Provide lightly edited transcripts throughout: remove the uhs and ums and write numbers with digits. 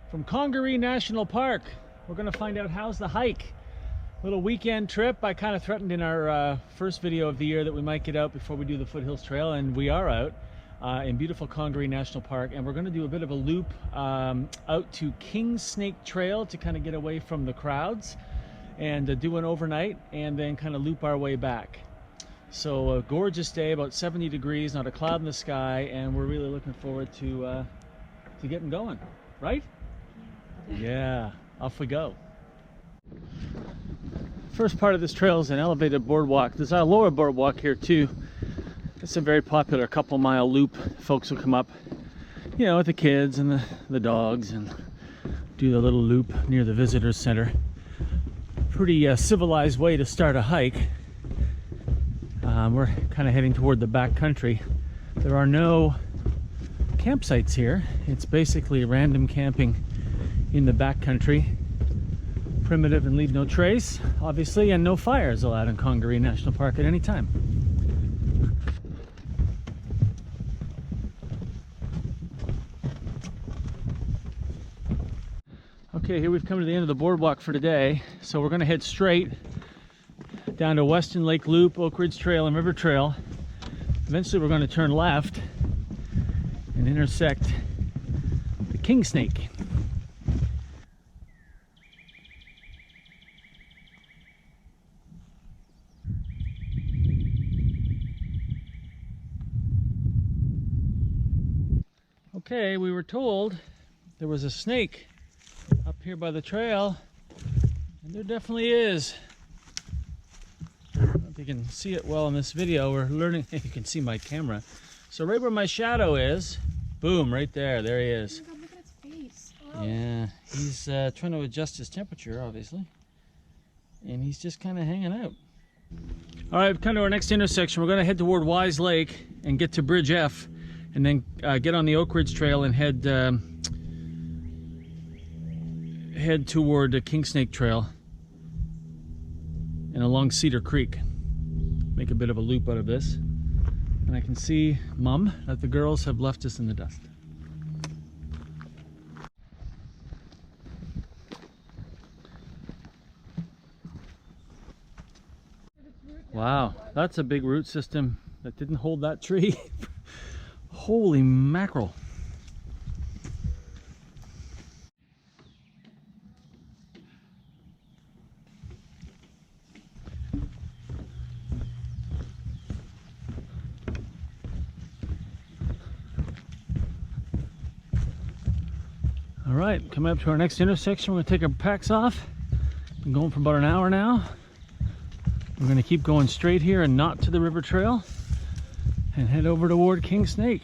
from Congaree National Park. We're going to find out how's the hike. Little weekend trip. I kind of threatened in our first video of the year that we might get out before we do the Foothills Trail, and we are out in beautiful Congaree National Park, and we're going to do a bit of a loop out to King Snake Trail to kind of get away from the crowds and do an overnight and then kind of loop our way back. So a gorgeous day, about 70 degrees, not a cloud in the sky, and we're really looking forward to getting going, right? Yeah, off we go. First part of this trail is an elevated boardwalk. There's a lower boardwalk here too. It's a very popular couple-mile loop. Folks will come up, you know, with the kids and the dogs and do the little loop near the visitor center. Pretty civilized way to start a hike. We're kind of heading toward the backcountry. There are no campsites here. It's basically random camping in the backcountry. Primitive and leave no trace, obviously, and no fires allowed in Congaree National Park at any time. Okay, here we've come to the end of the boardwalk for today, so we're going to head straight down to Weston Lake Loop, Oak Ridge Trail, and River Trail. Eventually we're going to turn left and intersect the King Snake. Okay, we were told there was a snake up here by the trail, and there definitely is. I don't know if you can see it well in this video. We're learning. You can see my camera. So right where my shadow is, boom, right there. There he is. Oh my God, look at its face. Oh. Yeah, he's trying to adjust his temperature, obviously, and he's just kind of hanging out. All right, we've come to our next intersection. We're going to head toward Wise Lake and get to Bridge F, and then get on the Oak Ridge Trail and head toward the King Snake Trail and along Cedar Creek. Make a bit of a loop out of this. And I can see, Mom, that the girls have left us in the dust. Wow, that's a big root system that didn't hold that tree. Holy mackerel. All right, coming up to our next intersection, we're gonna take our packs off. Been going for about an hour now. We're gonna keep going straight here and not to the river trail and head over toward King Snake.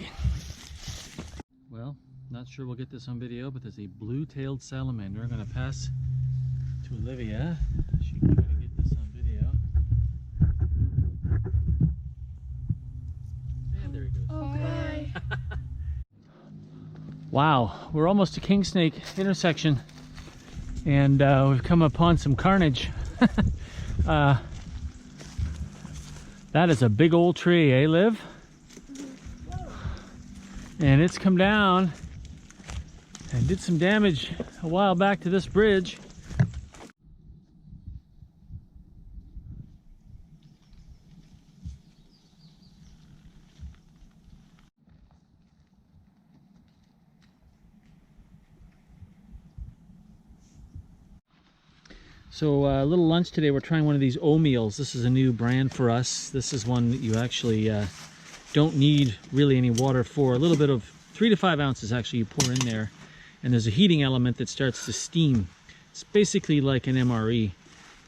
Well, not sure we'll get this on video, but there's a blue-tailed salamander. I'm gonna pass to Olivia. She can try to get this on video. And there he goes. Okay. Wow, we're almost to King Snake intersection, and we've come upon some carnage. That is a big old tree, eh, Liv? And it's come down and did some damage a while back to this bridge. So a little lunch today, we're trying one of these oatmeals. This is a new brand for us. This is one that you actually don't need really any water for. A little bit of 3 to 5 ounces actually you pour in there, and there's a heating element that starts to steam. It's basically like an MRE,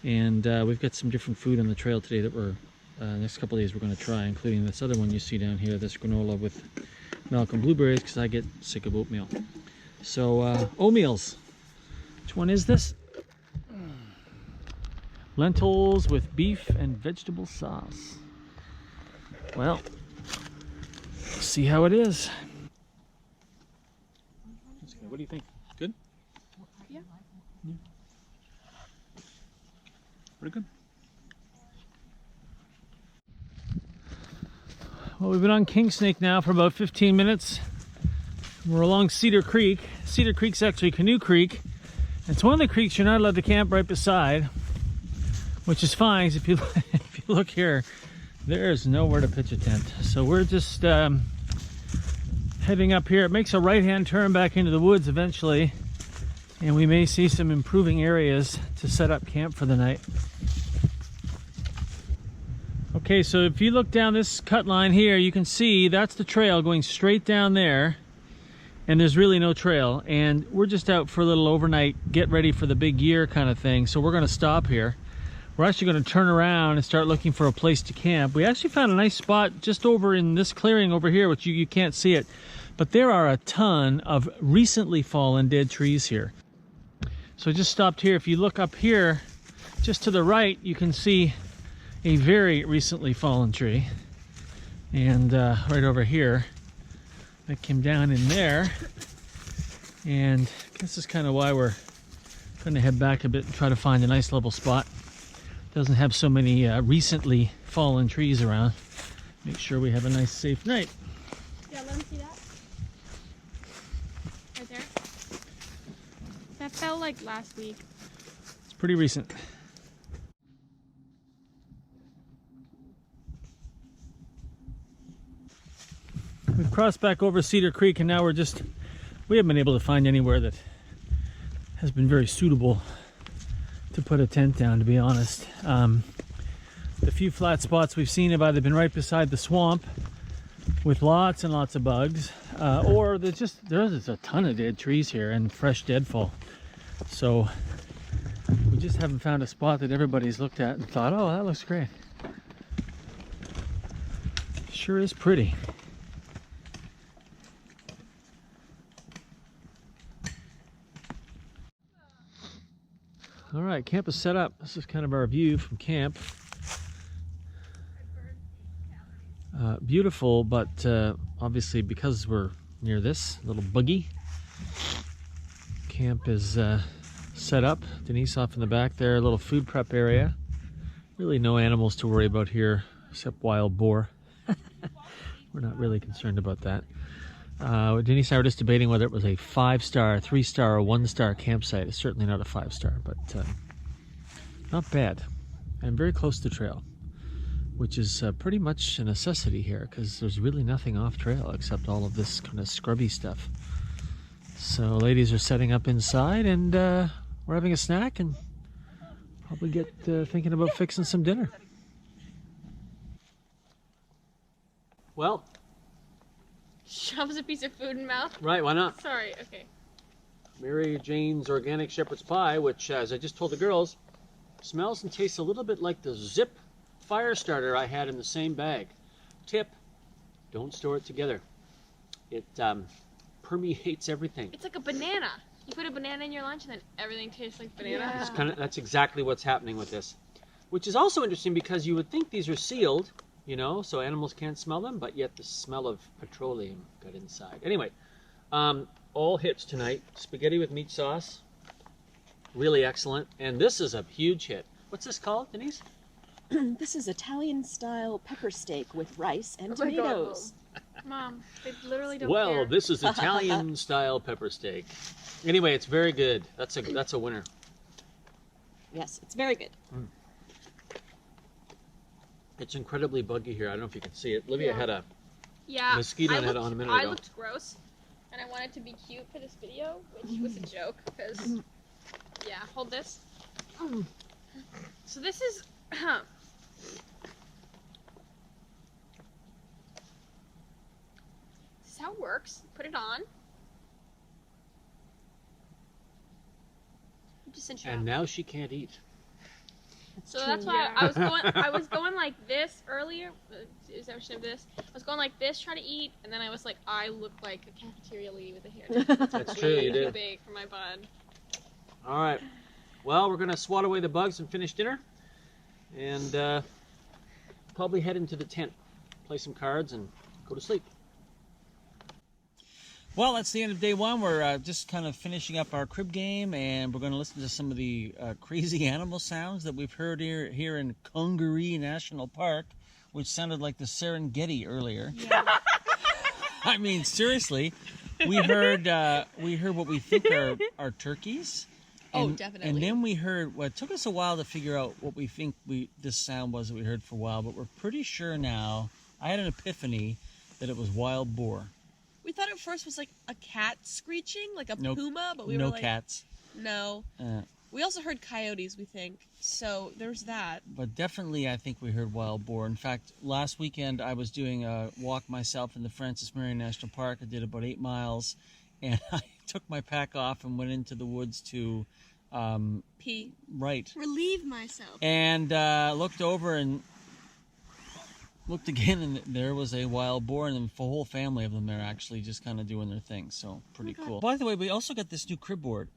and we've got some different food on the trail today that we're next couple of days we're going to try, including this other one you see down here, this granola with milk and blueberries, because I get sick of oatmeal. So oatmeals. Which one is this? Lentils with beef and vegetable sauce. Well, let's see how it is. What do you think? Good? Yeah. Pretty good. Well, we've been on King Snake now for about 15 minutes. We're along Cedar Creek. Cedar Creek's actually Canoe Creek. It's one of the creeks you're not allowed to camp right beside, which is fine, 'cause if you look here, there's nowhere to pitch a tent. So we're just heading up here. It makes a right-hand turn back into the woods eventually, and we may see some improving areas to set up camp for the night. Okay, so if you look down this cut line here, you can see that's the trail going straight down there, and there's really no trail. And we're just out for a little overnight, get ready for the big year kind of thing. So we're gonna stop here. We're actually gonna turn around and start looking for a place to camp. We actually found a nice spot just over in this clearing over here, which you can't see it, but there are a ton of recently fallen dead trees here. So I just stopped here. If you look up here, just to the right, you can see a very recently fallen tree. And right over here, that came down in there. And I guess that's kind of why we're gonna head back a bit and try to find a nice level spot. Doesn't have so many recently fallen trees around. Make sure we have a nice safe night. Yeah, let me see that. Right there. That fell like last week. It's pretty recent. We've crossed back over Cedar Creek, and now we haven't been able to find anywhere that has been very suitable to put a tent down, to be honest. The few flat spots we've seen have either been right beside the swamp with lots and lots of bugs, or there's a ton of dead trees here and fresh deadfall. So we just haven't found a spot that everybody's looked at and thought, oh, that looks great. Sure is pretty. All right, camp is set up. This is kind of our view from camp. Beautiful, but obviously because we're near this little buggy, camp is set up. Denise off in the back there, a little food prep area. Really no animals to worry about here except wild boar. We're not really concerned about that. Denise and I were just debating whether it was a 5-star, 3-star, or 1-star campsite. It's certainly not a 5-star, but not bad. And very close to trail, which is pretty much a necessity here because there's really nothing off trail except all of this kind of scrubby stuff. So ladies are setting up inside, and we're having a snack and probably get thinking about fixing some dinner. Well, Shoves a piece of food in mouth. right, why not? Sorry, okay. Mary Jane's Organic Shepherd's Pie, which, as I just told the girls, smells and tastes a little bit like the Zip fire starter I had in the same bag. Tip, don't store it together. It permeates everything. It's like a banana. You put a banana in your lunch and then everything tastes like banana. Yeah. That's exactly what's happening with this. Which is also interesting because you would think these are sealed, you know, so animals can't smell them, but yet the smell of petroleum got inside. Anyway, all hits tonight. Spaghetti with meat sauce, really excellent. And this is a huge hit. What's this called, Denise? This is Italian-style pepper steak with rice and tomatoes. Mom, they literally don't Well, care. this is Italian-style pepper steak. Anyway, it's very good. That's a winner. Yes, it's very good. It's incredibly buggy here. I don't know if you can see it. Livia had a mosquito net on a minute ago. I looked gross, and I wanted to be cute for this video, which was a joke, because, yeah, hold this. So this is, this is how it works. Put it on. Just cinch it And up. now she can't eat. So that's why I was going like this earlier. Is that of this? I was going like this, trying to eat, and then I was like, I look like a cafeteria lady with a hairnet. That's true, you Too do. big for my bud. All right. Well, we're gonna swat away the bugs and finish dinner, and probably head into the tent, play some cards, and go to sleep. Well, that's the end of day one. We're just kind of finishing up our crib game, and we're going to listen to some of the crazy animal sounds that we've heard here in Congaree National Park, which sounded like the Serengeti earlier. Yeah. I mean, seriously, we heard what we think are turkeys. Oh, And, definitely. And then we heard, well, it took us a while to figure out what we think this sound was that we heard for a while, but we're pretty sure now. I had an epiphany that it was wild boar. We thought at first was like a cat screeching, like a puma, but we no were like, cats. no. We also heard coyotes, we think. So there's that. But definitely, I think we heard wild boar. In fact, last weekend I was doing a walk myself in the Francis Marion National Park. I did about 8 miles, and I took my pack off and went into the woods to pee. Right. Relieve myself. And looked over and looked again, and there was a wild boar, and a whole family of them there actually just kind of doing their thing. So pretty cool. By the way, we also got this new crib board.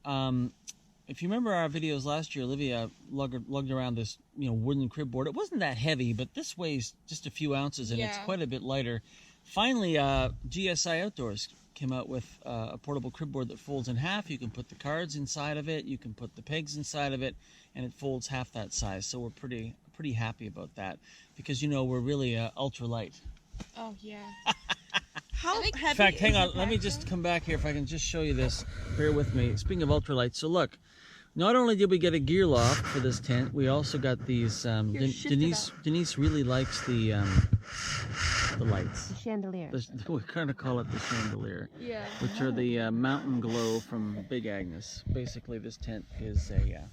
If you remember our videos last year, Olivia lugged around this wooden crib board. It wasn't that heavy, but this weighs just a few ounces, and it's quite a bit lighter. Finally, GSI Outdoors came out with a portable crib board that folds in half. You can put the cards inside of it, you can put the pegs inside of it, and it folds half that size. So we're pretty happy about that, because we're really ultra light. Oh yeah. How heavy? In fact, hang on, is let me just come back here if I can just show you this. Bear with me. Speaking of ultralight, so look, not only did we get a gear loft for this tent, we also got these. Denise really likes the lights. The chandelier. We kind of call it the chandelier. Yeah. Which are the Mountain Glow from Big Agnes. Basically, this tent is a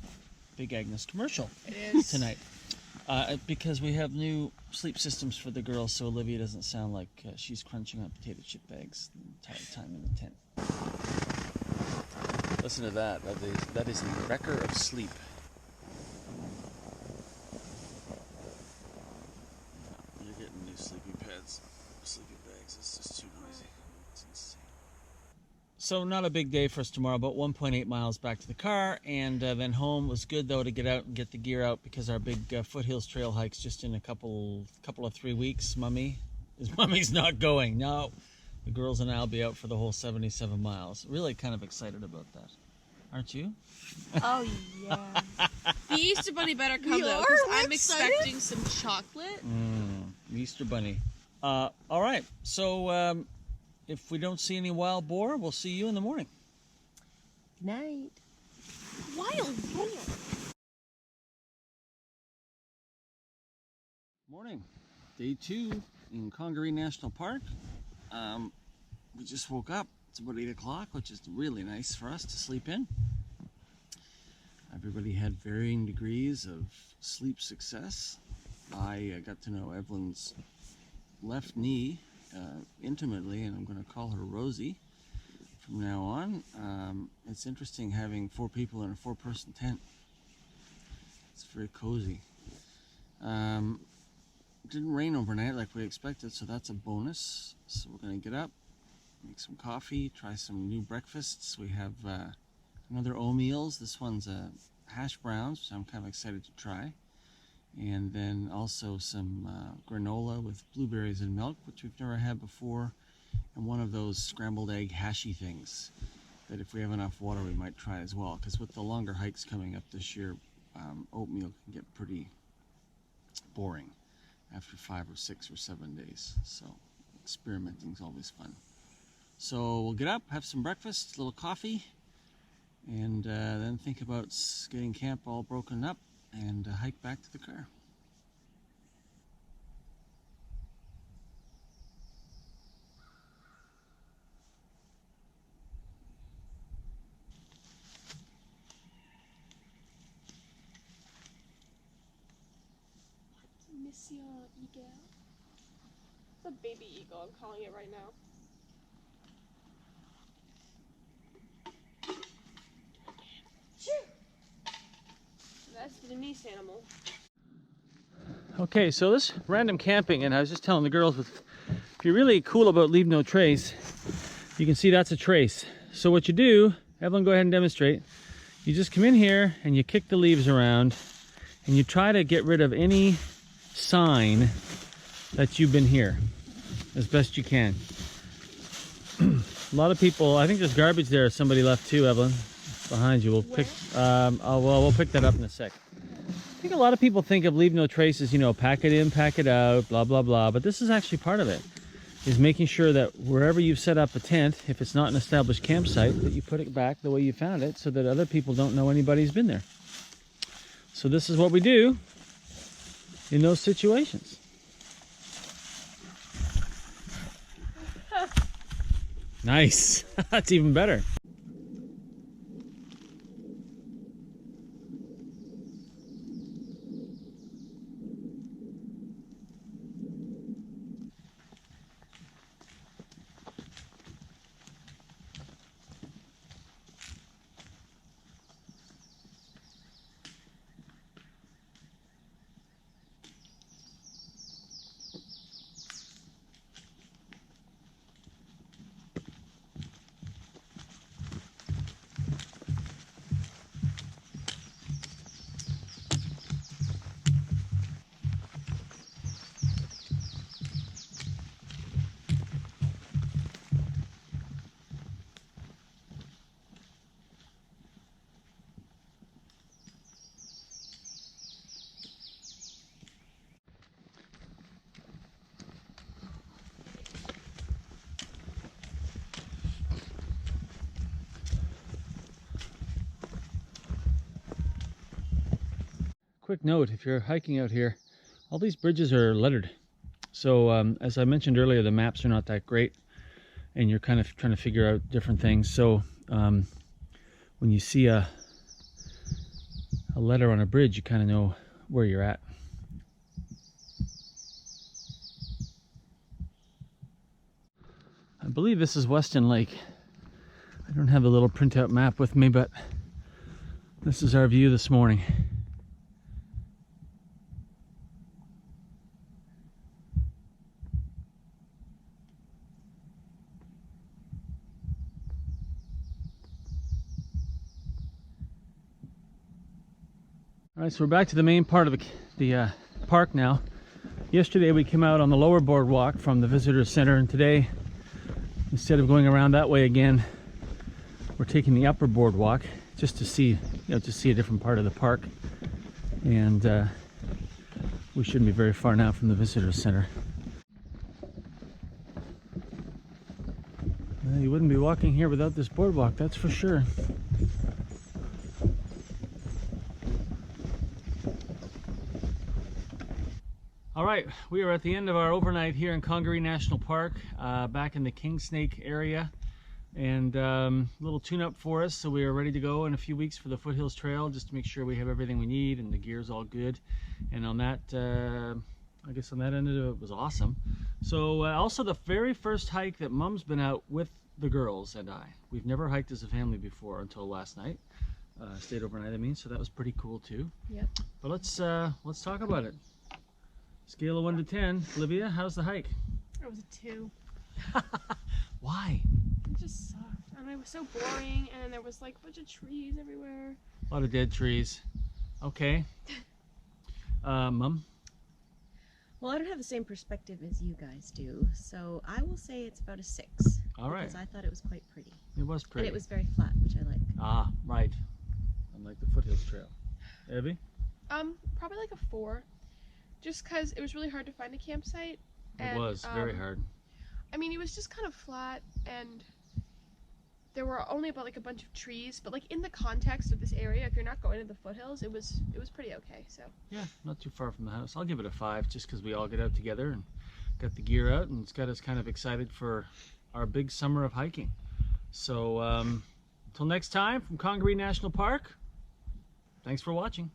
Big Agnes commercial. It is tonight. Because we have new sleep systems for the girls, so Olivia doesn't sound like she's crunching on potato chip bags the entire time in the tent. Listen to that. That is the wrecker of sleep. You're getting new sleeping pads, sleeping bags. It's just too noisy. It's insane. So not a big day for us tomorrow, but 1.8 miles back to the car, and then home. It was good though to get out and get the gear out, because our big Foothills Trail hike's just in a couple of 3 weeks. Mummy's not going. No, the girls and I'll be out for the whole 77 miles. Really kind of excited about that, aren't you? Oh yeah. The Easter Bunny better come though, because I'm expecting some chocolate. The Easter Bunny. All right, so. If we don't see any wild boar, we'll see you in the morning. Good night. Wild boar. Morning. Day 2 in Congaree National Park. We just woke up. It's about 8 o'clock, which is really nice for us to sleep in. Everybody had varying degrees of sleep success. I got to know Evelyn's left knee intimately, and I'm going to call her Rosie from now on. It's interesting having 4 people in a 4-person tent. It's very cozy. It didn't rain overnight like we expected, so that's a bonus. So we're going to get up, make some coffee, try some new breakfasts. We have another oatmeals. This one's hash browns, which I'm kind of excited to try. And then also some granola with blueberries and milk, which we've never had before, and one of those scrambled egg hashy things that if we have enough water we might try as well, because with the longer hikes coming up this year, oatmeal can get pretty boring after 5 or 6 or 7 days, so experimenting is always fun. So we'll get up, have some breakfast, a little coffee, and then think about getting camp all broken up and hike back to the car. Monsieur Eagle. It's a baby eagle, I'm calling it right now. That's the Denise animal. Okay, so this random camping, and I was just telling the girls, if you're really cool about leave no trace, you can see that's a trace. So what you do, Evelyn, go ahead and demonstrate. You just come in here and you kick the leaves around and you try to get rid of any sign that you've been here as best you can. A lot of people, I think there's garbage there somebody left too, Evelyn, behind you. We'll pick, we'll pick that up in a sec. I think a lot of people think of leave no traces, you know, pack it in, pack it out, blah, blah, blah, but this is actually part of it. is making sure that wherever you've set up a tent, if it's not an established campsite, that you put it back the way you found it so that other people don't know anybody's been there. So this is what we do in those situations. Nice. That's even better. Quick note, if you're hiking out here, all these bridges are lettered. So as I mentioned earlier, the maps are not that great and you're kind of trying to figure out different things. So when you see a letter on a bridge, you kind of know where you're at. I believe this is Weston Lake. I don't have the little printout map with me, but this is our view this morning. All right, so we're back to the main part of the park now. Yesterday we came out on the lower boardwalk from the visitor center, and today, instead of going around that way again, we're taking the upper boardwalk just to see, just see a different part of the park. And we shouldn't be very far now from the visitor center. Well, you wouldn't be walking here without this boardwalk, that's for sure. All right, we are at the end of our overnight here in Congaree National Park, back in the King Snake area, and a little tune-up for us, so we are ready to go in a few weeks for the Foothills Trail, just to make sure we have everything we need and the gear's all good. And on that, I guess on that end of it was awesome. So also the very first hike that Mom's been out with the girls and I. We've never hiked as a family before until last night. Stayed overnight, I mean, so that was pretty cool too. Yep. But let's talk about it. Scale of 1 to 10. Olivia, how's the hike? It was a 2. Why? It just sucked. And it was so boring, and there was like a bunch of trees everywhere. A lot of dead trees. Okay. Mom? Well, I don't have the same perspective as you guys do, so I will say it's about a 6. All right. Because I thought it was quite pretty. It was pretty. And it was very flat, which I like. Ah, right. Unlike the Foothills Trail. Evie? Probably like a 4. Just because it was really hard to find a campsite. It was very hard. I mean, it was just kind of flat, and there were only about like a bunch of trees, but like in the context of this area, if you're not going to the foothills, it was pretty okay. So yeah, not too far from the house. I'll give it a 5, just because we all get out together and got the gear out, and it's got us kind of excited for our big summer of hiking. So until next time, from Congaree National Park, thanks for watching.